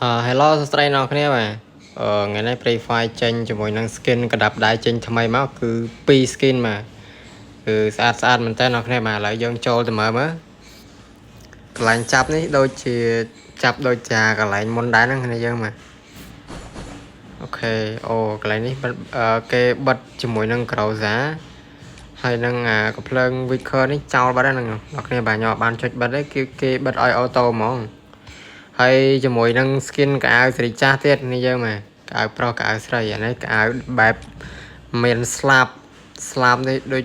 Hello សួស្តីអ្នកគ្នាបាទថ្ងៃនេះ Free Fire ចេញជាមួយនឹង skin កដាប់ដៃចេញថ្មីមកគឺ2 skin បាទគឺស្អាតមែនតើអ្នកគ្នាបាទឥឡូវយើងចូលទៅមើលមើលកន្លែងចាប់នេះដូចជាចាប់ដូចជាកន្លែងមុនដែរហ្នឹងគ្នាយើងបាទអូខេអូកន្លែងនេះគេបិទជាមួយនឹង Groza ហើយនឹងកំភ្លើង Wicker នេះចោលបាត់ហើយហ្នឹងអ្នកគ្នាបាទខ្ញុំអត់បានចុចបិទទេគឺគេបិទឲ្យអូតូហ្មងហើយជាមួយនឹង skin កៅអៅស្រីចាស់ទៀតនេះយើងមកកៅអៅប្រុសកៅអៅស្រីអានេះកៅអៅបែបមានស្លាប់នេះដូច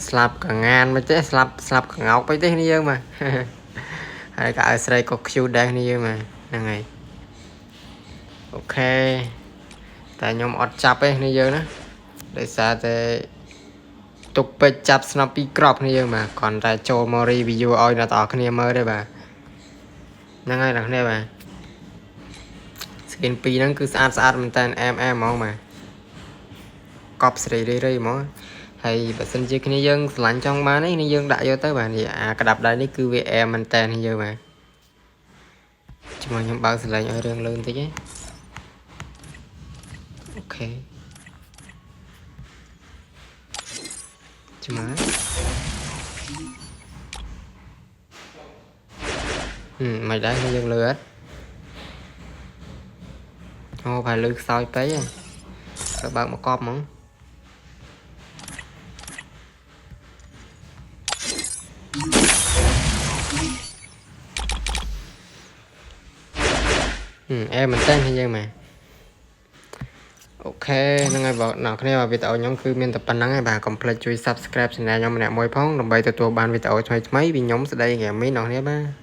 ស្លាប់កងានមិនទេស្លាប់កងោកទៅទេនេះយើងមកហើយកៅអៅស្រីក៏ cute ដែរនេះយើងមកហ្នឹងហើយអូខេតែខ្ញុំអត់ចាប់ទេនេះយើងណាដោយសារតែទុកពេជ្រចាប់ស្នប់ពីក្របនេះយើងមកគ្រាន់តែចូលមក review ឲ្យអ្នកទាំងអស់គ្នាមើលទេបាទហ្នឹងហើយអ្នកគ្នាបាទ skin 2ហ្នឹងគឺស្អាតមែនតើអែមហ្មងបាទកប់ស្រីរីហ្មងហើយបើសិនជាគ្នាយើងស្រឡាញ់ចង់បាននេះយើងដាក់យកទៅបាទនេះក្តាប់ដៃនេះគឺវាអែមមែនតើនេះយើងបាទជាមួយខ្ញុំបើកសលេងឲ្យរឿងលឿនតិចទេអូខេជាមួយមិនដែរយើងលឿនអូផាលឺខ្សោយពេកទៅបើកមកកប់ហ្មងអែមែនតើយើងមកអូខេហ្នឹងហើយបងអ្នកគ្នាវីដេអូខ្ញុំគឺមានតែប៉ុណ្្នឹងហើយបាទកុំភ្លេចជួយ Subscribe Channel ខ្ញុំម្នាក់មួយផងដើម្បីទទួលបានវីដេអូថ្មីៗពីខ្ញុំស្ដី Gaming អ្នកគ្នាបាទ